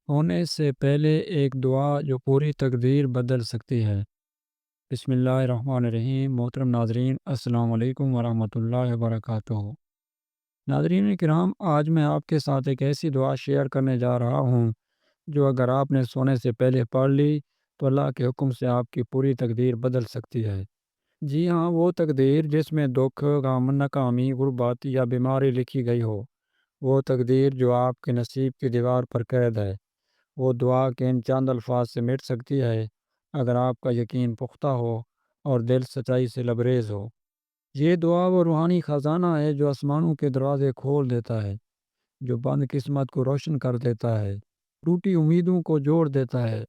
ہونے سے پہلے ایک دعا جو پوری تقدیر بدل سکتی ہے۔ بسم اللہ الرحمن الرحیم۔ محترم ناظرین، السلام علیکم ورحمۃ اللہ وبرکاتہ۔ ناظرین کرام، آج میں آپ کے ساتھ ایک ایسی دعا شیئر کرنے جا رہا ہوں جو اگر آپ نے سونے سے پہلے پڑھ لی تو اللہ کے حکم سے آپ کی پوری تقدیر بدل سکتی ہے۔ جی ہاں، وہ تقدیر جس میں دکھ، غم، ناکامی، غربت یا بیماری لکھی گئی ہو، وہ تقدیر جو آپ کے نصیب کی دیوار پر قید ہے، وہ دعا کے ان چند الفاظ سے مٹ سکتی ہے اگر آپ کا یقین پختہ ہو اور دل سچائی سے لبریز ہو۔ یہ دعا وہ روحانی خزانہ ہے جو آسمانوں کے دروازے کھول دیتا ہے، جو بند قسمت کو روشن کر دیتا ہے، ٹوٹی امیدوں کو جوڑ دیتا ہے۔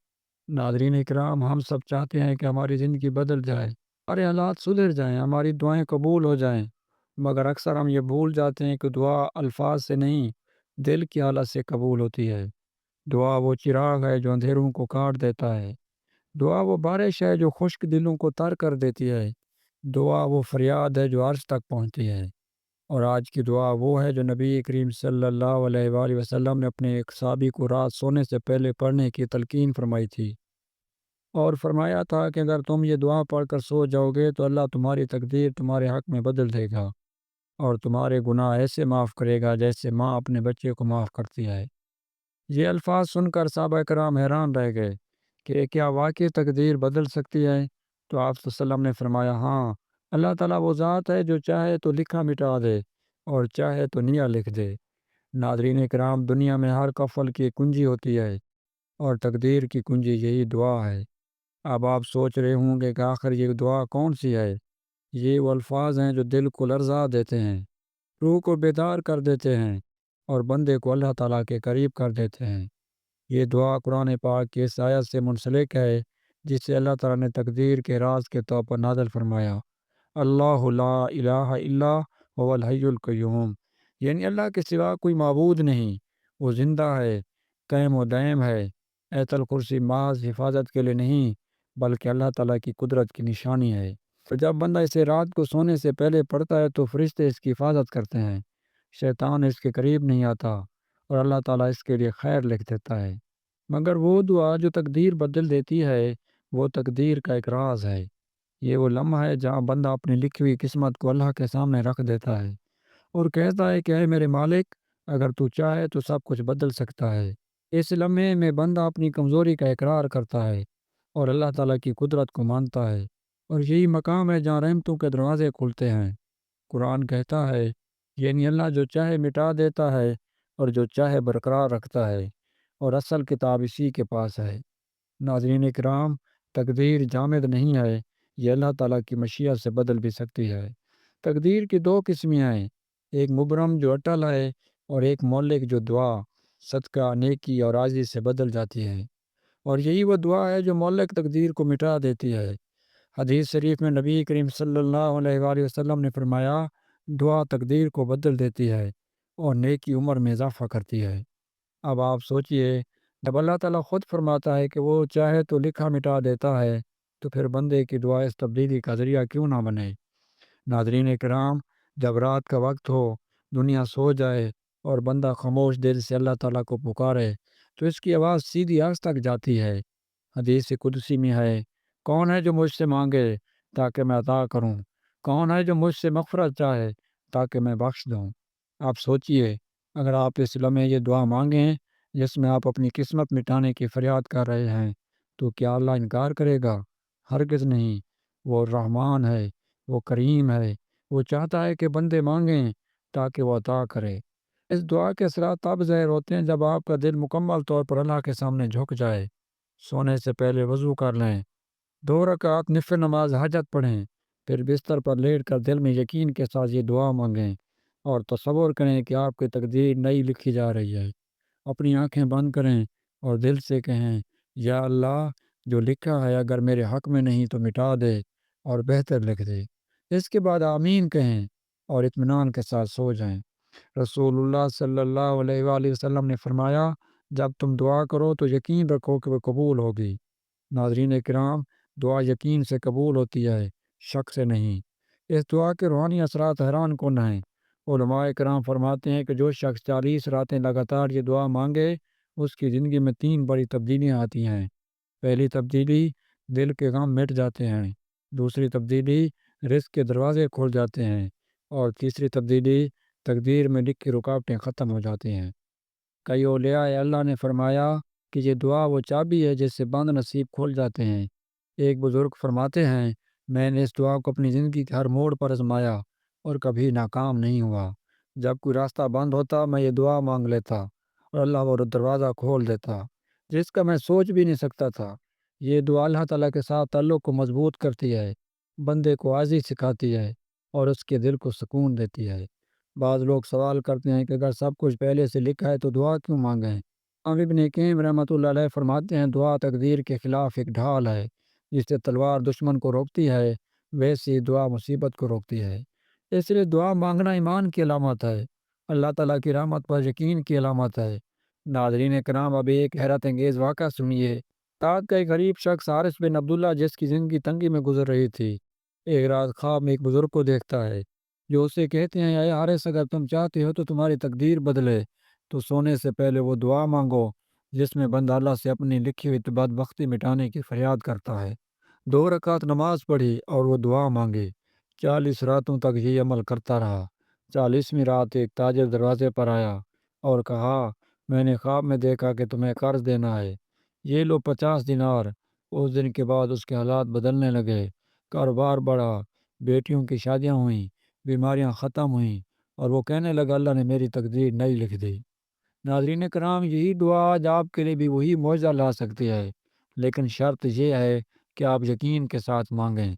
ناظرین اکرام، ہم سب چاہتے ہیں کہ ہماری زندگی بدل جائے، ہمارے حالات سدھر جائیں، ہماری دعائیں قبول ہو جائیں، مگر اکثر ہم یہ بھول جاتے ہیں کہ دعا الفاظ سے نہیں، دل کی حالت سے قبول ہوتی ہے۔ دعا وہ چراغ ہے جو اندھیروں کو کاٹ دیتا ہے۔ دعا وہ بارش ہے جو خشک دلوں کو تر کر دیتی ہے۔ دعا وہ فریاد ہے جو عرش تک پہنچتی ہے۔ اور آج کی دعا وہ ہے جو نبی کریم صلی اللہ علیہ وآلہ وسلم نے اپنے ایک صحابی کو رات سونے سے پہلے پڑھنے کی تلقین فرمائی تھی، اور فرمایا تھا کہ اگر تم یہ دعا پڑھ کر سو جاؤ گے تو اللہ تمہاری تقدیر تمہارے حق میں بدل دے گا اور تمہارے گناہ ایسے معاف کرے گا جیسے ماں اپنے بچے کو معاف کرتی ہے۔ یہ الفاظ سن کر صحابہ کرام حیران رہ گئے کہ کیا واقعی تقدیر بدل سکتی ہے؟ تو آپ صلی اللہ علیہ وسلم نے فرمایا، ہاں، اللہ تعالیٰ وہ ذات ہے جو چاہے تو لکھا مٹا دے اور چاہے تو نیا لکھ دے۔ ناظرین کرام، دنیا میں ہر قفل کی کنجی ہوتی ہے اور تقدیر کی کنجی یہی دعا ہے۔ اب آپ سوچ رہے ہوں گے کہ آخر یہ دعا کون سی ہے؟ یہ وہ الفاظ ہیں جو دل کو لرزا دیتے ہیں، روح کو بیدار کر دیتے ہیں اور بندے کو اللہ تعالیٰ کے قریب کر دیتے ہیں۔ یہ دعا قرآن پاک کی اس آیت سے منسلک ہے جس سے اللہ تعالیٰ نے تقدیر کے راز کے طور پر نازل فرمایا، اللہ لا الہ الا هو الحی القیوم، یعنی اللہ کے سوا کوئی معبود نہیں، وہ زندہ ہے، قائم و دائم ہے۔ ایت الکرسی محض حفاظت کے لیے نہیں بلکہ اللہ تعالیٰ کی قدرت کی نشانی ہے۔ تو جب بندہ اسے رات کو سونے سے پہلے پڑھتا ہے تو فرشتے اس کی حفاظت کرتے ہیں، شیطان اس کے قریب نہیں آتا اور اللہ تعالیٰ اس کے لیے خیر لکھ دیتا ہے۔ مگر وہ دعا جو تقدیر بدل دیتی ہے، وہ تقدیر کا ایک راز ہے۔ یہ وہ لمحہ ہے جہاں بندہ اپنی لکھی ہوئی قسمت کو اللہ کے سامنے رکھ دیتا ہے اور کہتا ہے کہ اے میرے مالک، اگر تو چاہے تو سب کچھ بدل سکتا ہے۔ اس لمحے میں بندہ اپنی کمزوری کا اقرار کرتا ہے اور اللہ تعالیٰ کی قدرت کو مانتا ہے، اور یہی مقام ہے جہاں رحمتوں کے دروازے کھلتے ہیں۔ قرآن کہتا ہے، یعنی اللہ جو چاہے مٹا دیتا ہے اور جو چاہے برقرار رکھتا ہے، اور اصل کتاب اسی کے پاس ہے۔ ناظرین کرام، تقدیر جامد نہیں ہے، یہ اللہ تعالیٰ کی مشیت سے بدل بھی سکتی ہے۔ تقدیر کی دو قسمیں ہیں، ایک مبرم جو اٹل ہے اور ایک مولک جو دعا، صدقہ، نیکی اور عاجزی سے بدل جاتی ہے، اور یہی وہ دعا ہے جو مولک تقدیر کو مٹا دیتی ہے۔ حدیث شریف میں نبی کریم صلی اللہ علیہ وآلہ وسلم نے فرمایا، دعا تقدیر کو بدل دیتی ہے اور نیکی عمر میں اضافہ کرتی ہے۔ اب آپ سوچئے، جب اللہ تعالیٰ خود فرماتا ہے کہ وہ چاہے تو لکھا مٹا دیتا ہے، تو پھر بندے کی دعا اس تبدیلی کا ذریعہ کیوں نہ بنے؟ ناظرین کرام، جب رات کا وقت ہو، دنیا سو جائے اور بندہ خاموش دل سے اللہ تعالیٰ کو پکارے تو اس کی آواز سیدھی آگ تک جاتی ہے۔ حدیث قدسی میں ہے، کون ہے جو مجھ سے مانگے تاکہ میں عطا کروں؟ کون ہے جو مجھ سے مغفرت چاہے تاکہ میں بخش دوں؟ آپ سوچئے، اگر آپ اس لمحے یہ دعا مانگیں جس میں آپ اپنی قسمت مٹانے کی فریاد کر رہے ہیں، تو کیا اللہ انکار کرے گا؟ ہرگز نہیں۔ وہ رحمان ہے، وہ کریم ہے، وہ چاہتا ہے کہ بندے مانگیں تاکہ وہ عطا کرے۔ اس دعا کے اثرات تب ظاہر ہوتے ہیں جب آپ کا دل مکمل طور پر اللہ کے سامنے جھک جائے۔ سونے سے پہلے وضو کر لیں، 2 رکعت نفل نماز حاجت پڑھیں، پھر بستر پر لیٹ کر دل میں یقین کے ساتھ یہ دعا مانگیں اور تصور کریں کہ آپ کی تقدیر نئی لکھی جا رہی ہے۔ اپنی آنکھیں بند کریں اور دل سے کہیں، یا اللہ، جو لکھا ہے اگر میرے حق میں نہیں تو مٹا دے اور بہتر لکھ دے۔ اس کے بعد آمین کہیں اور اطمینان کے ساتھ سو جائیں۔ رسول اللہ صلی اللہ علیہ وآلہ وسلم نے فرمایا، جب تم دعا کرو تو یقین رکھو کہ وہ قبول ہوگی۔ ناظرین کرام، دعا یقین سے قبول ہوتی ہے، شک سے نہیں۔ اس دعا کے روحانی اثرات حیران کن ہیں۔ علماء کرام فرماتے ہیں کہ جو شخص 40 راتیں لگاتار یہ دعا مانگے، اس کی زندگی میں 3 بڑی تبدیلیاں آتی ہیں۔ پہلی تبدیلی، دل کے غم مٹ جاتے ہیں۔ دوسری تبدیلی، رزق کے دروازے کھول جاتے ہیں۔ اور تیسری تبدیلی، تقدیر میں لکھی رکاوٹیں ختم ہو جاتی ہیں۔ کئی اولیاء اللہ نے فرمایا کہ یہ دعا وہ چابی ہے جس سے بند نصیب کھول جاتے ہیں۔ ایک بزرگ فرماتے ہیں، میں نے اس دعا کو اپنی زندگی کے ہر موڑ پر آزمایا اور کبھی ناکام نہیں ہوا۔ جب کوئی راستہ بند ہوتا میں یہ دعا مانگ لیتا اور اللہ وہ دروازہ کھول دیتا جس کا میں سوچ بھی نہیں سکتا تھا۔ یہ دعا اللہ تعالیٰ کے ساتھ تعلق کو مضبوط کرتی ہے، بندے کو عاجزی سکھاتی ہے اور اس کے دل کو سکون دیتی ہے۔ بعض لوگ سوال کرتے ہیں کہ اگر سب کچھ پہلے سے لکھا ہے تو دعا کیوں مانگیں؟ ابن قیم رحمۃ اللہ علیہ فرماتے ہیں، دعا تقدیر کے خلاف ایک ڈھال ہے۔ جس سے تلوار دشمن کو روکتی ہے، ویسی دعا مصیبت کو روکتی ہے۔ اس لیے دعا مانگنا ایمان کی علامت ہے، اللہ تعالیٰ کی رحمت پر یقین کی علامت ہے۔ ناظرین کرام، ابھی ایک حیرت انگیز واقعہ سنیے۔ بعد کا ایک غریب شخص حارث بن عبداللہ، جس کی زندگی تنگی میں گزر رہی تھی، ایک رات خواب میں ایک بزرگ کو دیکھتا ہے جو اسے کہتے ہیں، اے حارث، اگر تم چاہتے ہو تو تمہاری تقدیر بدلے تو سونے سے پہلے وہ دعا مانگو جس میں بندہ اللہ سے اپنی لکھی ہوئی بدبختی مٹانے کی فریاد کرتا ہے۔ 2 رکعت نماز پڑھی اور وہ دعا مانگی۔ 40 راتوں تک یہ عمل کرتا رہا۔ 40ویں رات ایک تاجر دروازے پر آیا اور کہا، میں نے خواب میں دیکھا کہ تمہیں قرض دینا ہے، یہ لو 50 دینار۔ اس دن کے بعد اس کے حالات بدلنے لگے، کاروبار بڑھا، بیٹیوں کی شادیاں ہوئیں، بیماریاں ختم ہوئیں اور وہ کہنے لگا، اللہ نے میری تقدیر نئی لکھ دی۔ ناظرین کرام، یہی دعا آج آپ کے لیے بھی وہی معجزہ لا سکتی ہے، لیکن شرط یہ ہے کہ آپ یقین کے ساتھ مانگیں،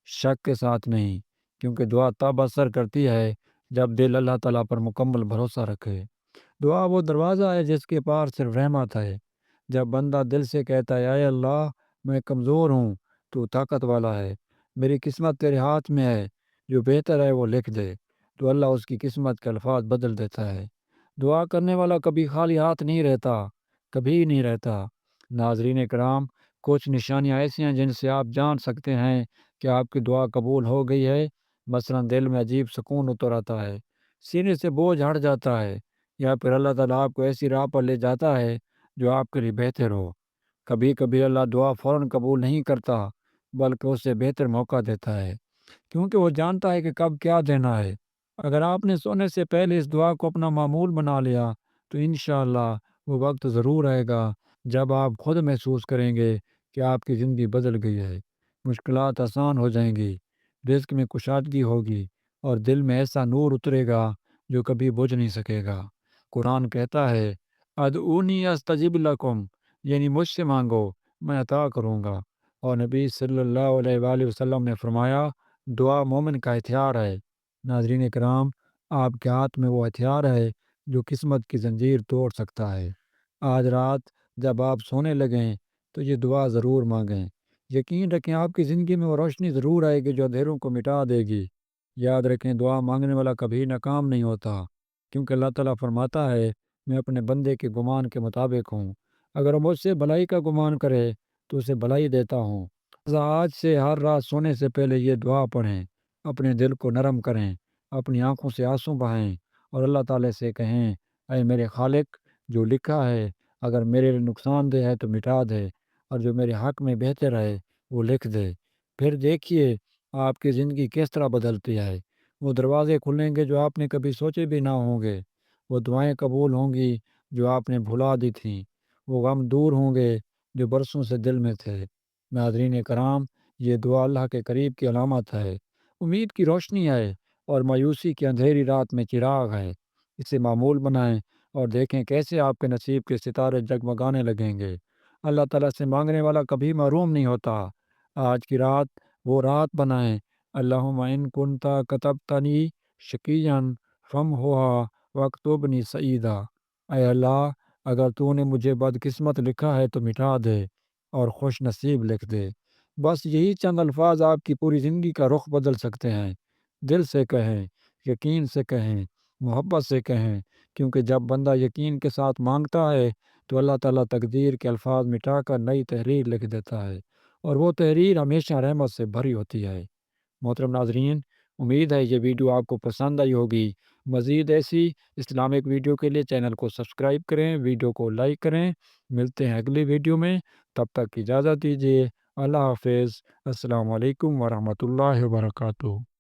شک کے ساتھ نہیں، کیونکہ دعا تب اثر کرتی ہے جب دل اللہ تعالیٰ پر مکمل بھروسہ رکھے۔ دعا وہ دروازہ ہے جس کے پار صرف رحمت ہے۔ جب بندہ دل سے کہتا ہے، اے اللہ، میں کمزور ہوں، تو طاقت والا ہے، میری قسمت تیرے ہاتھ میں ہے، جو بہتر ہے وہ لکھ دے، تو اللہ اس کی قسمت کے الفاظ بدل دیتا ہے۔ دعا کرنے والا کبھی خالی ہاتھ نہیں رہتا، کبھی نہیں رہتا۔ ناظرین کرام، کچھ نشانیاں ایسی ہیں جن سے آپ جان سکتے ہیں کہ آپ کی دعا قبول ہو گئی ہے۔ مثلا دل میں عجیب سکون اتر آتا ہے، سینے سے بوجھ ہٹ جاتا ہے، یا پھر اللہ تعالیٰ آپ کو ایسی راہ پر لے جاتا ہے جو آپ کے لیے بہتر ہو۔ کبھی کبھی اللہ دعا فوراً قبول نہیں کرتا، بلکہ اسے بہتر موقع دیتا ہے، کیونکہ وہ جانتا ہے کہ کب کیا دینا ہے۔ اگر آپ نے سونے سے پہلے اس دعا کو اپنا معمول بنا لیا تو انشاءاللہ وہ وقت ضرور آئے گا جب آپ خود محسوس کریں گے کہ آپ کی زندگی بدل گئی ہے، مشکلات آسان ہو جائیں گی، رزق میں کشادگی ہوگی اور دل میں ایسا نور اترے گا جو کبھی بجھ نہیں سکے گا۔ قرآن کہتا ہے، ادعونی استجب لکم، یعنی مجھ سے مانگو میں عطا کروں گا۔ اور نبی صلی اللہ علیہ وآلہ وسلم نے فرمایا، دعا مومن کا ہتھیار ہے۔ ناظرین کرام، آپ کے ہاتھ میں وہ ہتھیار ہے جو قسمت کی زنجیر توڑ سکتا ہے۔ آج رات جب آپ سونے لگیں تو یہ دعا ضرور مانگیں۔ یقین رکھیں آپ کی زندگی میں وہ روشنی ضرور آئے گی جو اندھیروں کو مٹا دے گی۔ یاد رکھیں، دعا مانگنے والا کبھی ناکام نہیں ہوتا، کیونکہ اللہ تعالیٰ فرماتا ہے، میں اپنے بندے کے گمان کے مطابق ہوں، اگر وہ مجھ سے بھلائی کا گمان کرے تو اسے بھلائی دیتا ہوں۔ آج سے ہر رات سونے سے پہلے یہ دعا پڑھیں، اپنے دل کو نرم کریں، اپنی آنکھوں سے آنسو بہائیں اور اللہ تعالیٰ سے کہیں، اے میرے خالق، جو لکھا ہے اگر میرے لیے نقصان دہ ہے تو مٹا دے، اور جو میرے حق میں بہتر ہے وہ لکھ دے۔ پھر دیکھیے آپ کی زندگی کس طرح بدلتی ہے۔ وہ دروازے کھلیں گے جو آپ نے کبھی سوچے بھی نہ ہوں گے، وہ دعائیں قبول ہوں گی جو آپ نے بھلا دی تھیں، وہ غم دور ہوں گے جو برسوں سے دل میں تھے۔ ناظرین کرام، یہ دعا اللہ کے قریب کی علامت ہے، امید کی روشنی ہے اور مایوسی کی اندھیری رات میں چراغ ہے۔ اسے معمول بنائیں اور دیکھیں کیسے آپ کے نصیب کے ستارے جگمگانے لگیں گے۔ اللہ تعالیٰ سے مانگنے والا کبھی محروم نہیں ہوتا۔ آج کی رات وہ رات بنائیں، اللہم ان کنتا کتبتنی شقیًا فامحوها واکتبنی سعیدا۔ اے اللہ، اگر تو نے مجھے بدقسمت لکھا ہے تو مٹا دے اور خوش نصیب لکھ دے۔ بس یہی چند الفاظ آپ کی پوری زندگی کا رخ بدل سکتے ہیں۔ دل سے کہیں، یقین سے کہیں، محبت سے کہیں، کیونکہ جب بندہ یقین کے ساتھ مانگتا ہے تو اللہ تعالیٰ تقدیر کے الفاظ مٹا کر نئی تحریر لکھ دیتا ہے، اور وہ تحریر ہمیشہ رحمت سے بھری ہوتی ہے۔ محترم ناظرین، امید ہے یہ ویڈیو آپ کو پسند آئی ہوگی۔ مزید ایسی اسلامک ویڈیو کے لیے چینل کو سبسکرائب کریں، ویڈیو کو لائک کریں۔ ملتے ہیں اگلی ویڈیو میں، تب تک اجازت دیجیے۔ اللہ حافظ۔ السلام علیکم ورحمۃ اللہ وبرکاتہ۔